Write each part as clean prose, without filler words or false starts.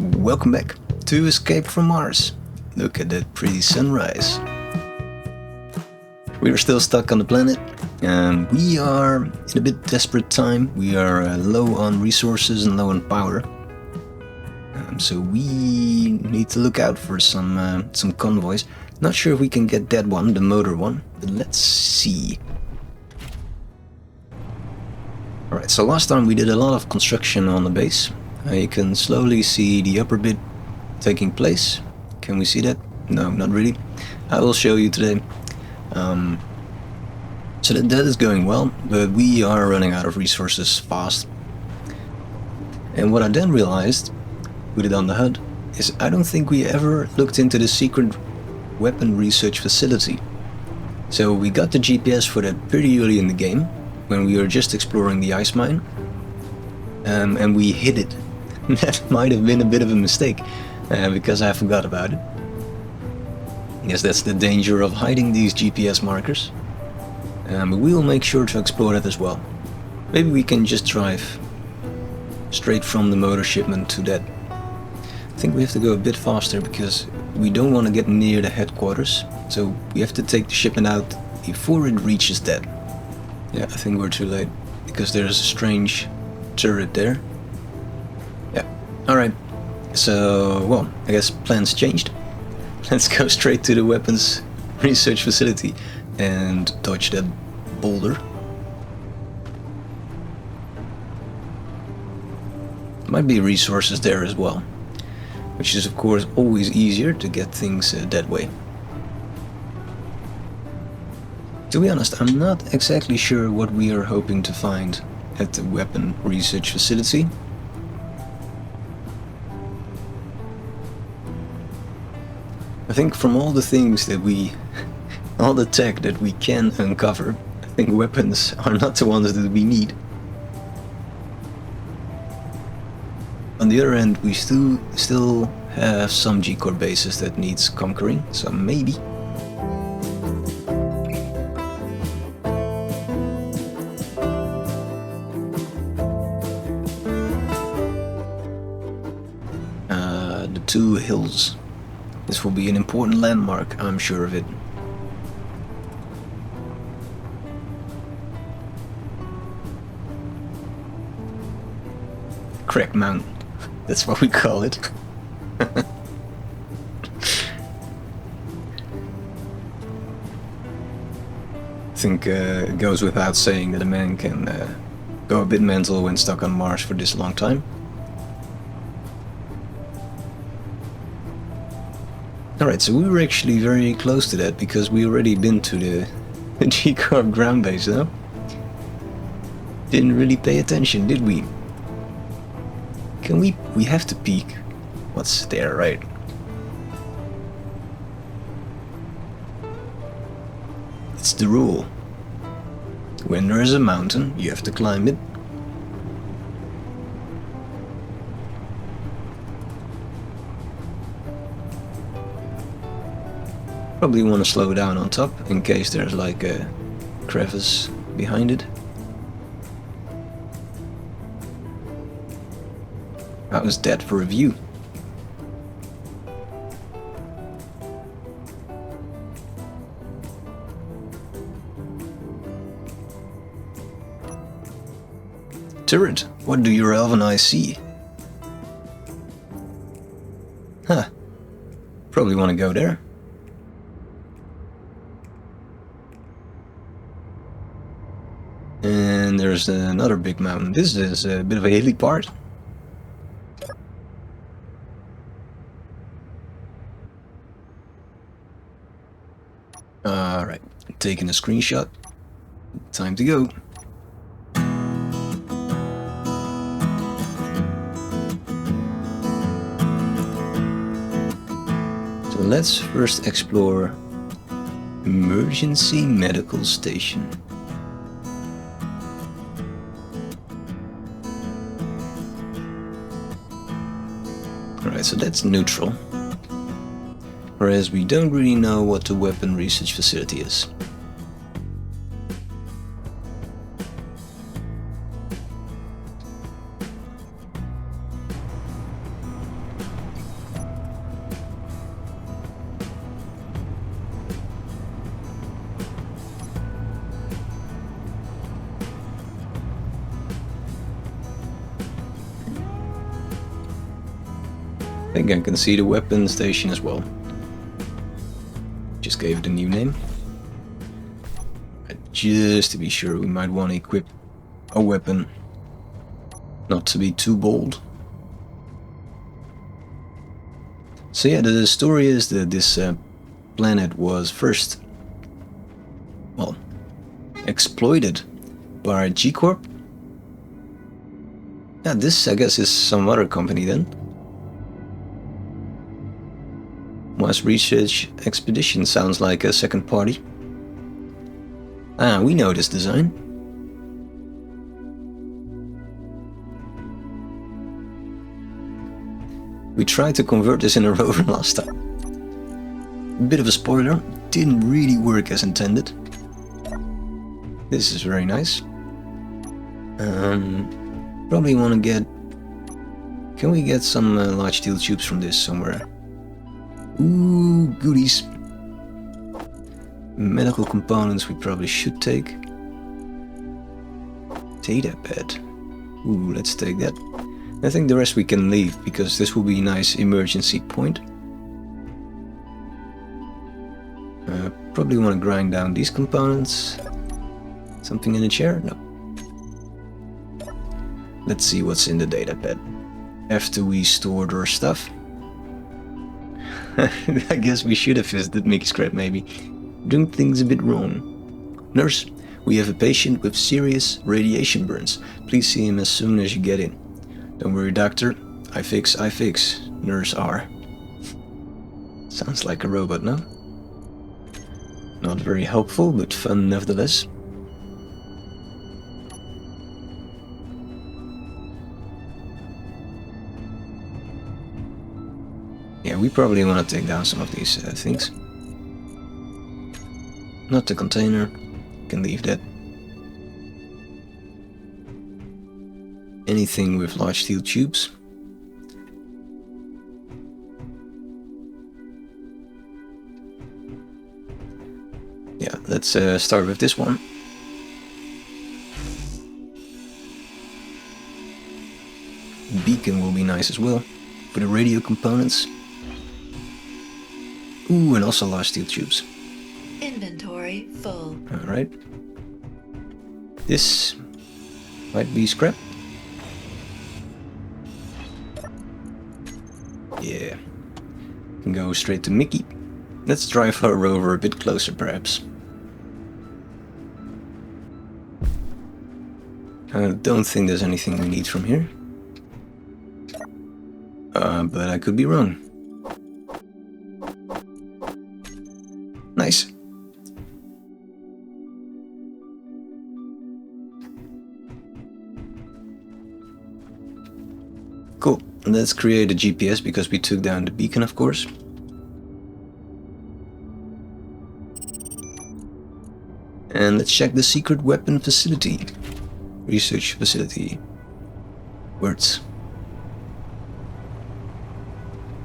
Welcome back to Escape from Mars. Look at that pretty sunrise. We are still stuck on the planet and we are in a bit desperate time. We are low on resources and low on power. So we need to look out for some convoys. Not sure if we can get that one, the motor one, but let's see. Alright, so last time we did a lot of construction on the base. You can slowly see the upper bit taking place. Can we see that? No, not really. I will show you today. So that is going well, but we are running out of resources fast. And what I then realized, with it on the HUD, is I don't think we ever looked into the secret weapon research facility. So we got the GPS for that pretty early in the game, when we were just exploring the ice mine, and we hid it. That might have been a bit of a mistake, because I forgot about it. Yes, that's the danger of hiding these GPS markers. But we will make sure to explore that as well. Maybe we can just drive straight from the motor shipment to that. I think we have to go a bit faster because we don't want to get near the headquarters. So we have to take the shipment out before it reaches that. Yeah, I think we're too late because there's a strange turret there. Yeah, alright. So, well, I guess plans changed. Let's go straight to the weapons research facility and dodge that boulder. Might be resources there as well, which is of course always easier to get things that way. To be honest, I'm not exactly sure what we are hoping to find at the weapon research facility. I think from all the things that all the tech that we can uncover, I think weapons are not the ones that we need. On the other hand, we still have some G-Core bases that needs conquering, so maybe. The two hills. This will be an important landmark, I'm sure of it. Crack Mountain, that's what we call it. I think it goes without saying that a man can go a bit mental when stuck on Mars for this long time. Alright, so we were actually very close to that because we already been to the G-Corp ground base, though. Didn't really pay attention, did we? Can we have to peek. What's there, right? It's the rule. When there is a mountain, you have to climb it. Probably want to slow down on top in case there's like a crevice behind it. How is that for a view? Turret, what do your elven eyes see? Huh. Probably want to go there. And there's another big mountain. This is a bit of a hilly part. Alright, taking a screenshot. Time to go. So let's first explore Emergency Medical Station. Alright, so that's neutral. Whereas we don't really know what the weapon research facility is. think I can see the weapon station as well. Just gave it a new name. Just to be sure, we might want to equip a weapon. Not to be too bold. So yeah, the story is that this planet was first, well, exploited by G-Corp. Yeah, this I guess is some other company then. Mars Research Expedition sounds like a second party. Ah, we know this design. We tried to convert this in a rover last time. A bit of a spoiler, didn't really work as intended. This is very nice. Probably want to get... Can we get some large steel tubes from this somewhere? Ooh, goodies. Medical components we probably should take. Data pad. Ooh, let's take that. I think the rest we can leave, because this will be a nice emergency point. Probably want to grind down these components. Something in the chair? No. Let's see what's in the data pad. After we stored our stuff. I guess we should have visited Mickey Scrap maybe. Doing things a bit wrong. Nurse, we have a patient with serious radiation burns. Please see him as soon as you get in. Don't worry, doctor. I fix. Nurse R. Sounds like a robot, no? Not very helpful, but fun nevertheless. Yeah, we probably want to take down some of these things. Not the container. Can leave that. Anything with large steel tubes. Yeah, let's start with this one. Beacon will be nice as well for the radio components. Ooh, and also large steel tubes. Inventory full. Alright. This might be scrap. Yeah. Can go straight to Mickey. Let's drive her rover a bit closer perhaps. I don't think there's anything we need from here. But I could be wrong. Nice. Cool. Let's create a GPS because we took down the beacon, of course. And let's check the secret weapon facility. Research facility. Words.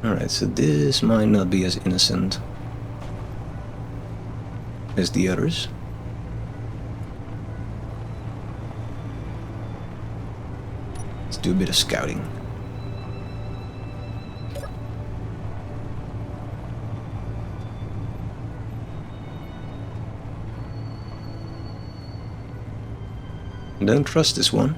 Alright, so this might not be as innocent as the others. Let's do a bit of scouting. Don't trust this one.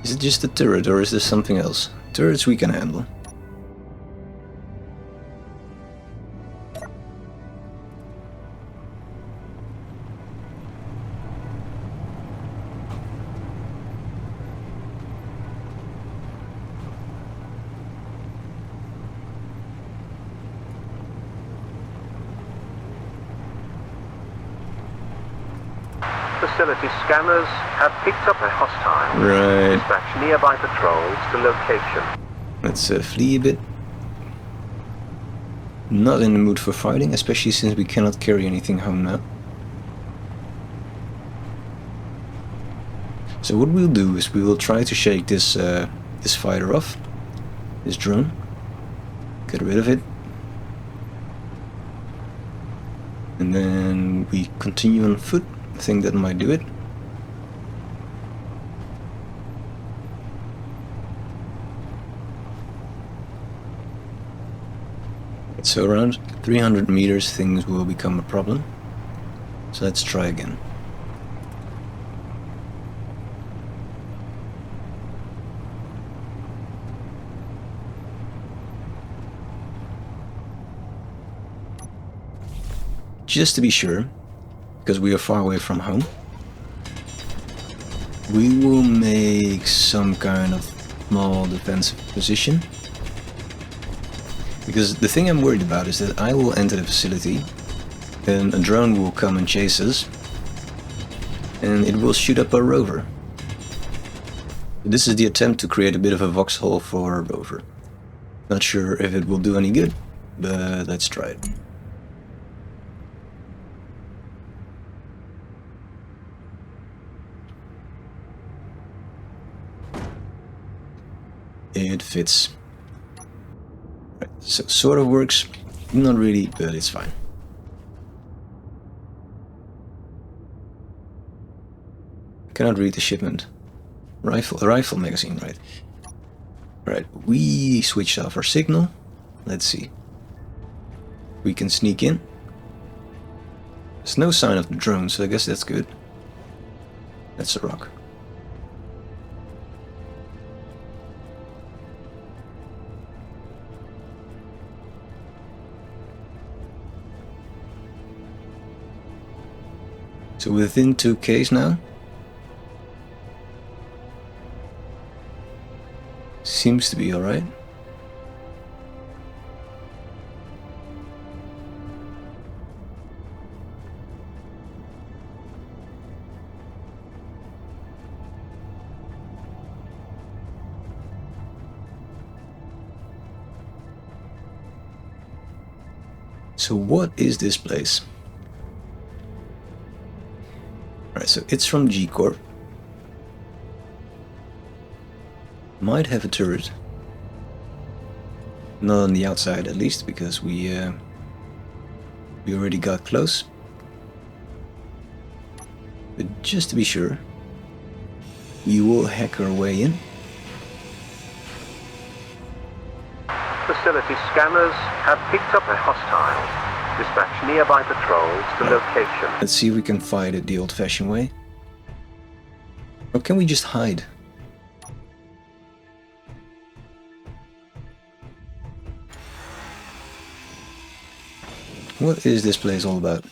Is it just a turret or is this something else? Turrets we can handle. Facility scanners have picked up a hostile. Right. Dispatch nearby patrols to location. Let's flee a bit. Not in the mood for fighting, especially since we cannot carry anything home now. So what we'll do is we will try to shake this this fighter off, this drone. Get rid of it. And then we continue on foot. I think that might do it. So around 300 meters things will become a problem. So let's try again. Just to be sure, because we are far away from home, we will make some kind of small defensive position. Because the thing I'm worried about is that I will enter the facility and a drone will come and chase us and it will shoot up our rover. This is the attempt to create a bit of a voxhole for our rover. Not sure if it will do any good, but let's try it. It fits. Right, so sort of works, not really, but it's fine. Cannot read the shipment. Rifle magazine, right? Right, we switched off our signal. Let's see. We can sneak in. There's no sign of the drone, so I guess that's good. That's a rock. So within 2Ks now. Seems to be alright. So what is this place? Alright, so it's from G Corp. Might have a turret. Not on the outside at least, because we already got close. But just to be sure, we will hack our way in. Facility scanners have picked up a hostile. Dispatch nearby patrols to location. Let's see if we can fight it the old-fashioned way. Or can we just hide? What is this place all about?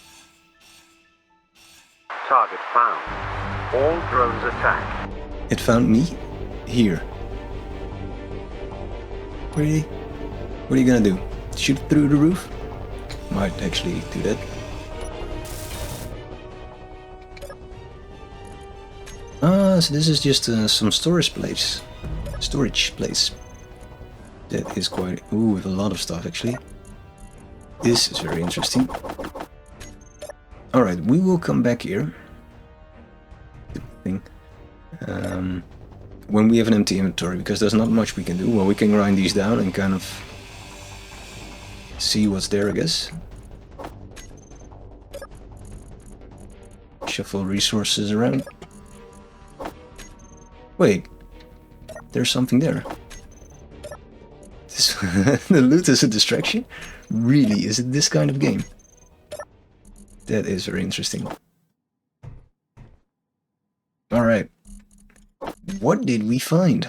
Target found. All drones attack. It found me here. Really? What are you gonna do? Shoot through the roof? Might actually do that. Ah, so this is just some storage place. That is quite... Ooh, with a lot of stuff actually. This is very interesting. Alright, we will come back here. When we have an empty inventory, because there's not much we can do. Well, we can grind these down and kind of see what's there, I guess. Shuffle resources around. Wait, there's something there. This the loot is a distraction? Really, is it this kind of game? That is very interesting. Alright. What did we find?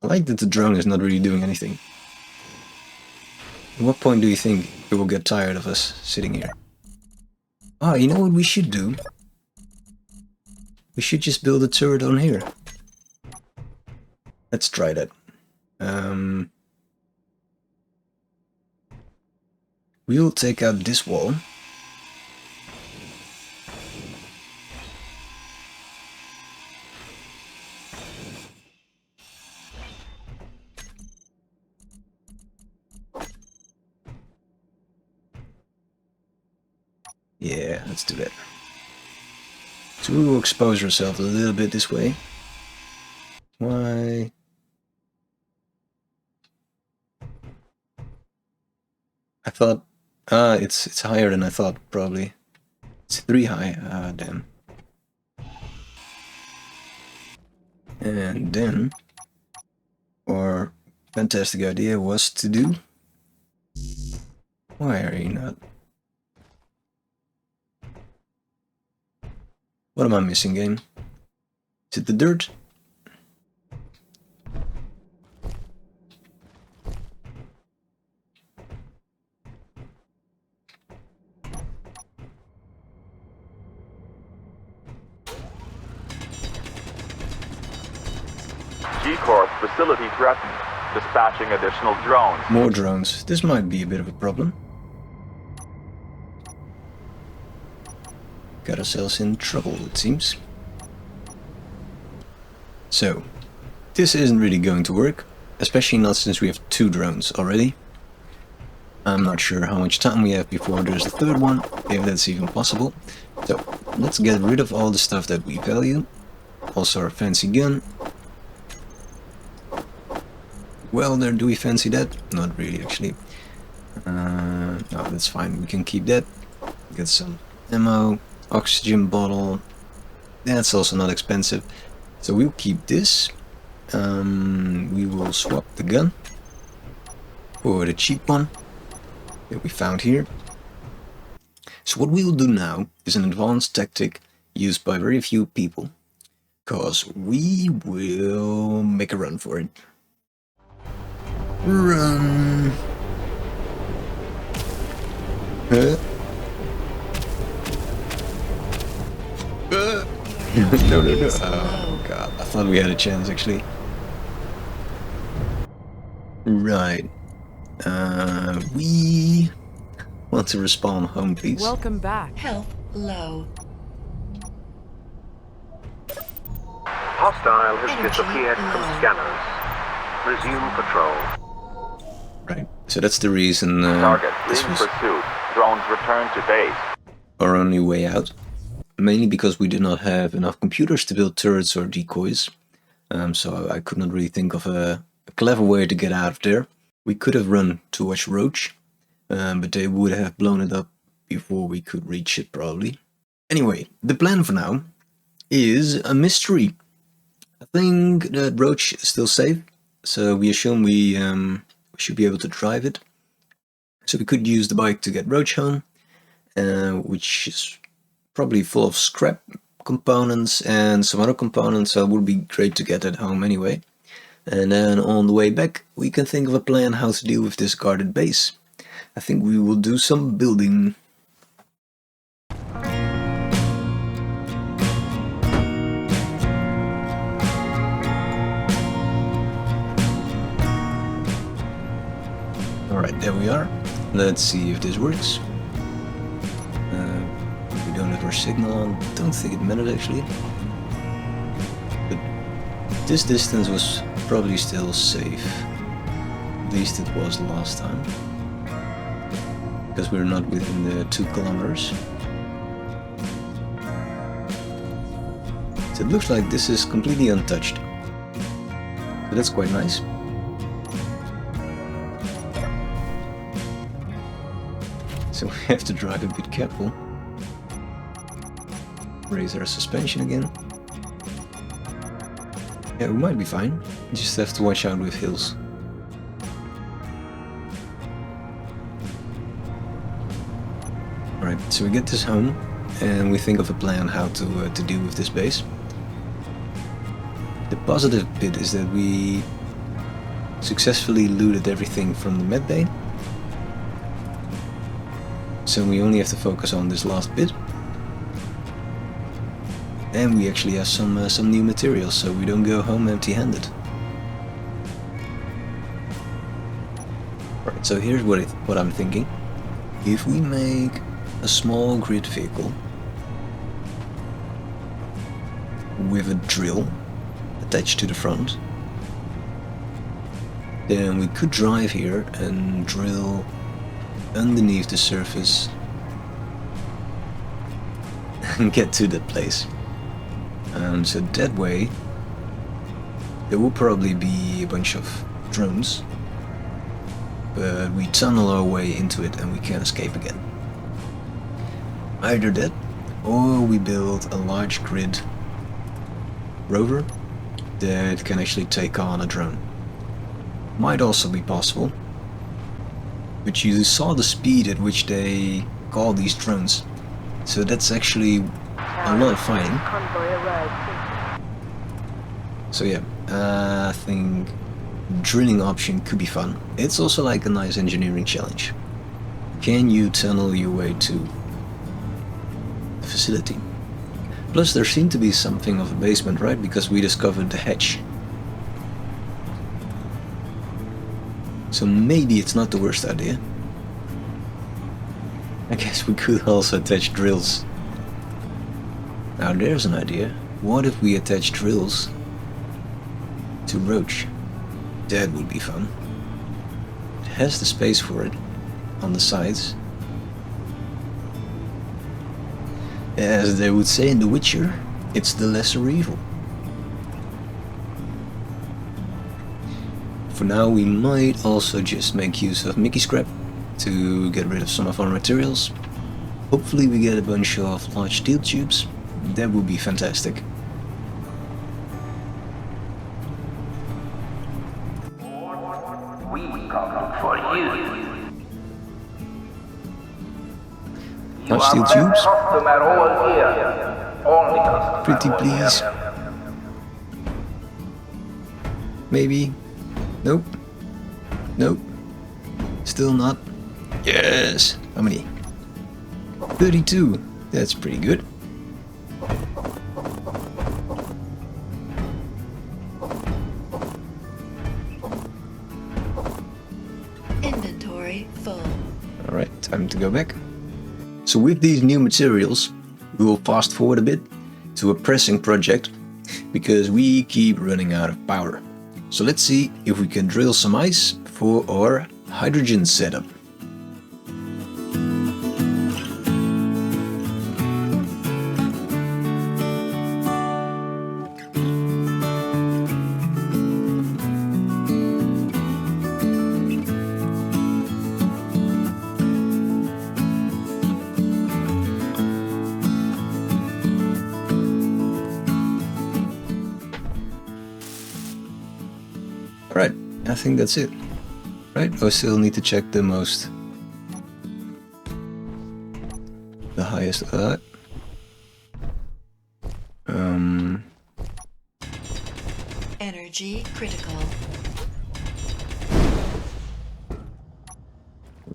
I like that the drone is not really doing anything. At what point do you think it will get tired of us sitting here? Ah, you know what we should do? We should just build a turret on here. Let's try that. We'll take out this wall. Yeah, let's do that. So we will expose ourselves a little bit this way. Why? I thought, it's higher than I thought, probably. It's 3 high, damn. And then, our fantastic idea was to do... Why are you not? What am I missing, game? Is it the dirt? G-Corp facility threatened. Dispatching additional drones. More drones. This might be a bit of a problem. Got ourselves in trouble, it seems. So, this isn't really going to work, especially not since we have 2 drones already. I'm not sure how much time we have before there's a 3rd one, if that's even possible. So, let's get rid of all the stuff that we value. Also our fancy gun. Well, there, do we fancy that? Not really, actually. No, that's fine, we can keep that. Get some ammo, oxygen bottle. That's also not expensive. So we'll keep this. We will swap the gun for the cheap one that we found here. So what we will do now is an advanced tactic used by very few people, because we will make a run for it. Run! No, no, no. Oh god, I thought we had a chance actually. Right. We want to respawn home, please. Welcome back. Health low. Hostile has Energy disappeared from low. scanners. Resume patrol. Right. So that's the reason Target this being was pursued. Drones return to base. our only way out. Mainly because we did not have enough computers to build turrets or decoys. So I could not really think of a clever way to get out of there. We could have run towards Roach, but they would have blown it up before we could reach it probably. Anyway, the plan for now is a mystery. I think that Roach is still safe, so we assume we should be able to drive it. So we could use the bike to get Roach home, which is probably full of scrap components and some other components, so it would be great to get it home anyway. And then on the way back we can think of a plan how to deal with this guarded base. I think we will do some building. Alright, there we are. Let's see if this works. We don't have our signal on. Don't think it mattered actually. But this distance was probably still safe. At least it was last time. Because we're not within the 2 kilometers. So it looks like this is completely untouched. So that's quite nice. So we have to drive a bit careful. Raise our suspension again. Yeah, we might be fine. We just have to watch out with hills. Alright, so we get this home and we think of a plan how to deal with this base. The positive bit is that we successfully looted everything from the med bay. So we only have to focus on this last bit. And we actually have some new materials, so we don't go home empty-handed. Right, so here's what I'm thinking. If we make a small grid vehicle with a drill attached to the front, then we could drive here and drill underneath the surface and get to that place. So that way there will probably be a bunch of drones but we tunnel our way into it and we can't escape again. Either that, or we build a large grid rover that can actually take on a drone. Might also be possible, but you saw the speed at which they call these drones, so that's actually a lot of fighting. So yeah, I think drilling option could be fun. It's also like a nice engineering challenge. Can you tunnel your way to the facility? Plus there seemed to be something of a basement, right? Because we discovered the hatch. So maybe it's not the worst idea. I guess we could also attach drills. Now there's an idea. What if we attach drills to Roach? That would be fun. It has the space for it on the sides. As they would say in The Witcher, it's the lesser evil. For now we might also just make use of Mickey scrap to get rid of some of our materials. Hopefully we get a bunch of large steel tubes. That would be fantastic. We come for you. Large steel tubes? Customer all here. Only customer. Pretty please. Maybe. Nope. Nope. Still not. Yes. How many? 32. That's pretty good. Inventory full. Alright, time to go back. So with these new materials, we will fast forward a bit to a pressing project, because we keep running out of power. So let's see if we can drill some ice for our hydrogen setup. Right, I think that's it. Right, I still need to check the highest of that. Energy critical.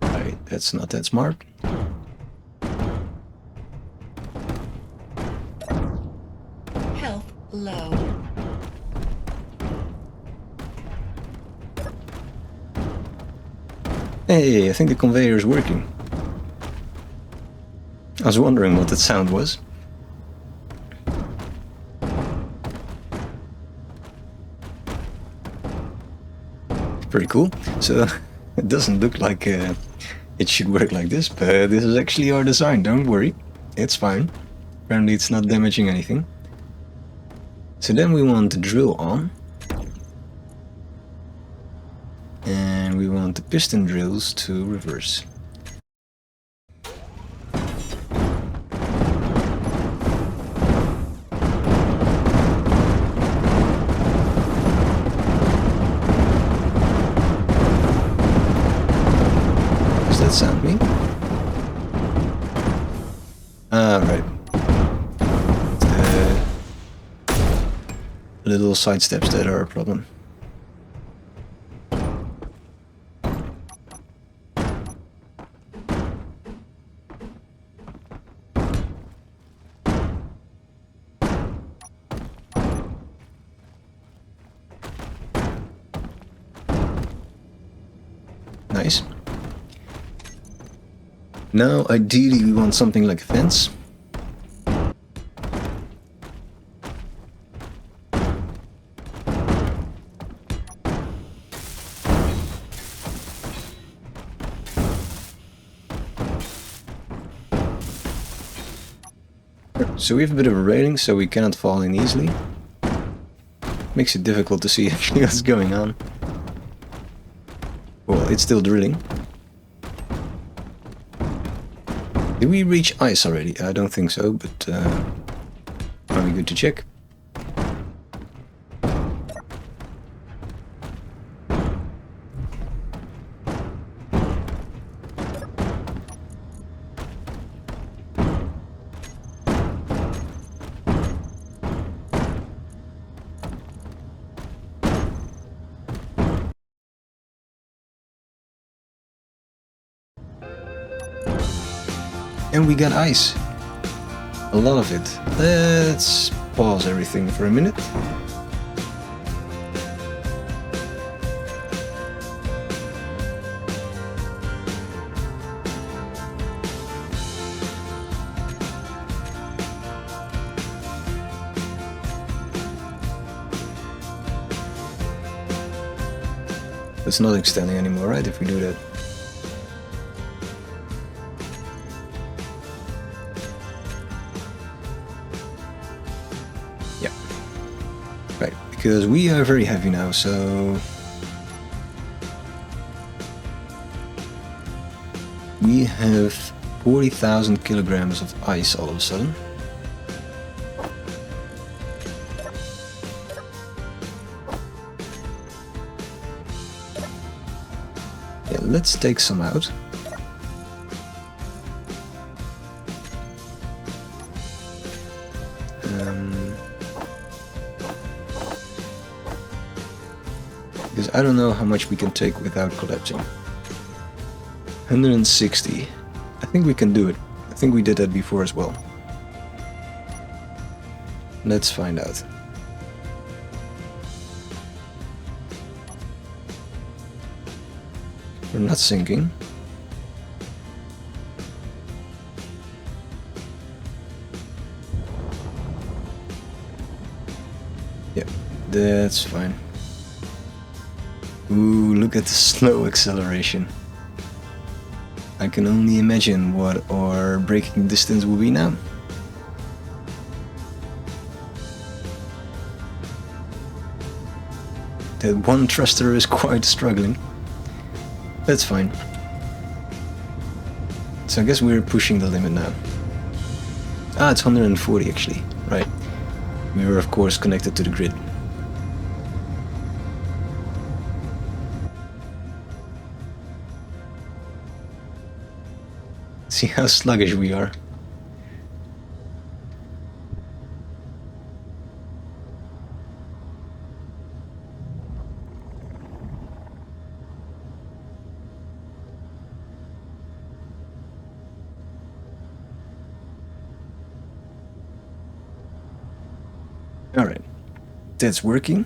Right, that's not that smart. Health low. Hey, I think the conveyor is working. I was wondering what that sound was. Pretty cool. So it doesn't look like it should work like this, but this is actually our design, don't worry. It's fine. Apparently it's not damaging anything. So then we want the drill on. And we want the piston drills to reverse. Does that sound me? Ah, right. The little side steps that are a problem. Nice. Now, ideally, we want something like a fence. So we have a bit of a railing, so we cannot fall in easily. Makes it difficult to see actually what's going on. Well, Well, it's still drilling. Did we reach ice already? I don't think so, but probably good to check. And we got ice. A lot of it. Let's pause everything for a minute. It's not extending anymore, right, if we do that? Because we are very heavy now, so we have 40,000 kilograms of ice all of a sudden. Yeah, let's take some out. Because I don't know how much we can take without collapsing. 160. I think we can do it. I think we did that before as well. Let's find out. We're not sinking. Yeah, that's fine. Ooh, look at the slow acceleration. I can only imagine what our braking distance will be now. That one thruster is quite struggling. That's fine. So I guess we're pushing the limit now. Ah, it's 140 actually, right. We were of course connected to the grid. See how sluggish we are. All right, that's working.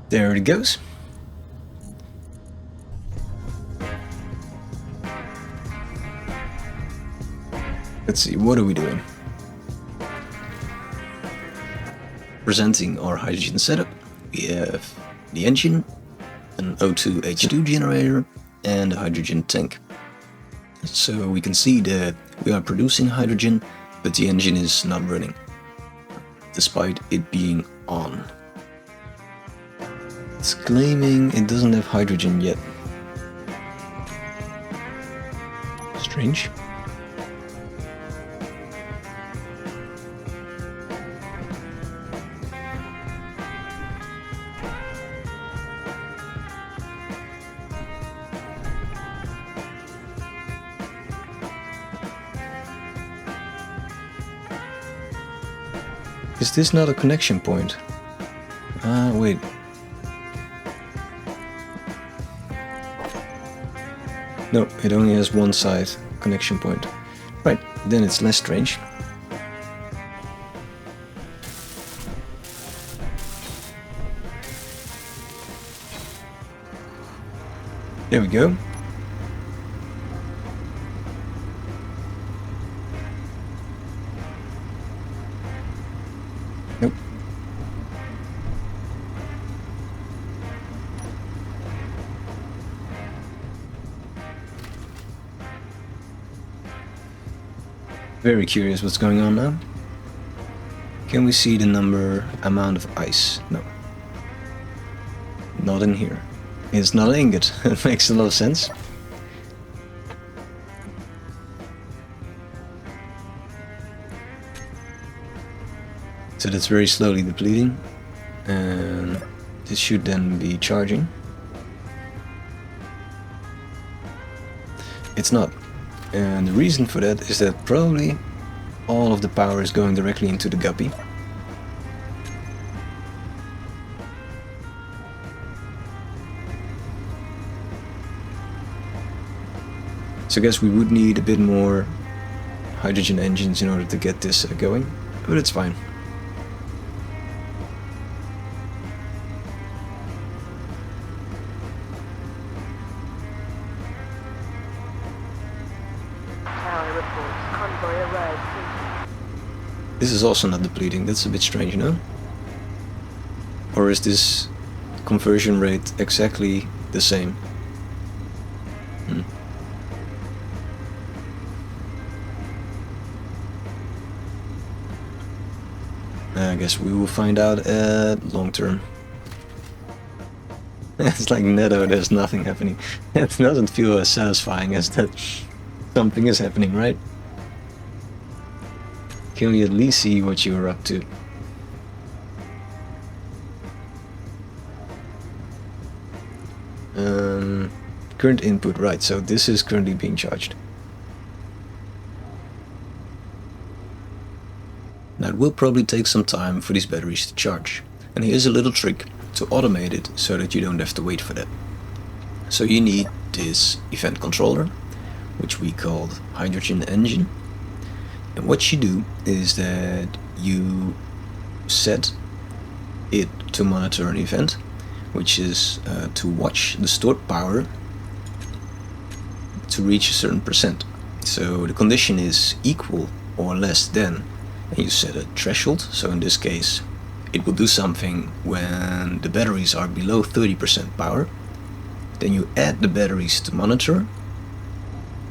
There it goes. Let's see, what are we doing? Presenting our hydrogen setup. We have the engine, an O2H2 generator, and a hydrogen tank. So we can see that we are producing hydrogen, but the engine is not running, despite it being on. It's claiming it doesn't have hydrogen yet. Strange. Is this not a connection point? Ah, wait. No, it only has one side connection point. Right, then it's less strange. There we go. Nope. Very curious what's going on now. Can we see the amount of ice? No. Not in here. It's not an ingot. It makes a lot of sense. So that's very slowly depleting. And this should then be charging. It's not. And the reason for that is that probably all of the power is going directly into the guppy. So I guess we would need a bit more hydrogen engines in order to get this going, but it's fine. This is also not depleting, that's a bit strange, no? Or is this conversion rate exactly the same? I guess we will find out long term. It's like Netto, there's nothing happening. It doesn't feel as satisfying as that something is happening, right? Can we at least see what you are up to? Current input, right, so this is currently being charged. Now it will probably take some time for these batteries to charge. And here's a little trick to automate it so that you don't have to wait for that. So you need this event controller, which we called hydrogen engine. And what you do is that you set it to monitor an event, which is to watch the stored power to reach a certain percent. So the condition is equal or less than, and you set a threshold. So in this case it will do something when the batteries are below 30% power. Then you add the batteries to monitor.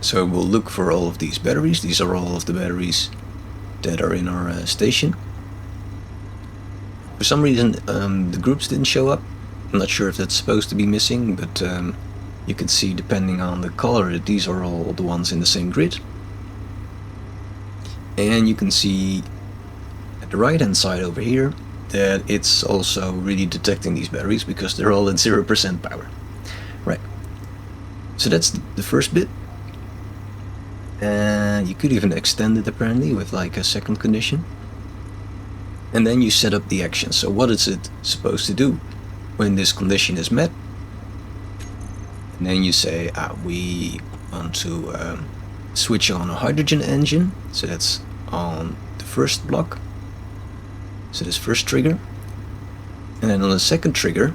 So it will look for all of these batteries. These are all of the batteries that are in our station. For some reason the groups didn't show up. I'm not sure if that's supposed to be missing, but you can see, depending on the color, that these are all the ones in the same grid. And you can see at the right hand side over here that it's also really detecting these batteries because they're all at 0% power. Right. So that's the first bit. And you could even extend it apparently with like a second condition. And then you set up the action. So what is it supposed to do when this condition is met? And then you say we want to switch on a hydrogen engine. So that's on the first block. So this first trigger. And then on the second trigger,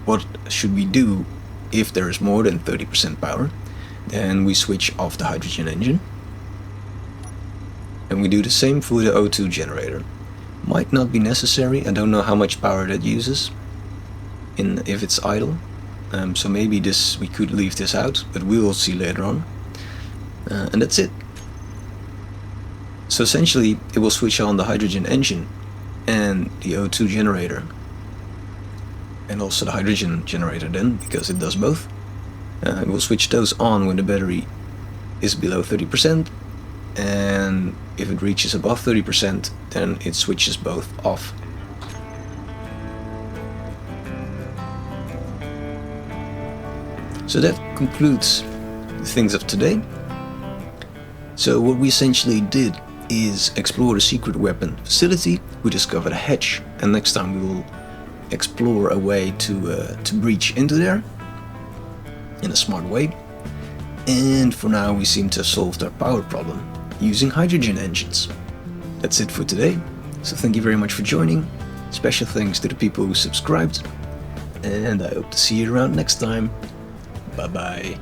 what should we do if there is more than 30% power? Then we switch off the hydrogen engine. And we do the same for the O2 generator. Might not be necessary, I don't know how much power that uses if it's idle. So maybe we could leave this out, but we will see later on. And that's it. So essentially it will switch on the hydrogen engine and the O2 generator. And also the hydrogen generator then, because it does both. It will switch those on when the battery is below 30%. And if it reaches above 30%, then it switches both off. So that concludes the things of today. So what we essentially did is explore the secret weapon facility. We discovered a hatch, and next time we will explore a way to breach into there in a smart way. And for now we seem to have solved our power problem using hydrogen engines. That's it for today. So thank you very much for joining. Special thanks to the people who subscribed. And I hope to see you around next time. Bye bye.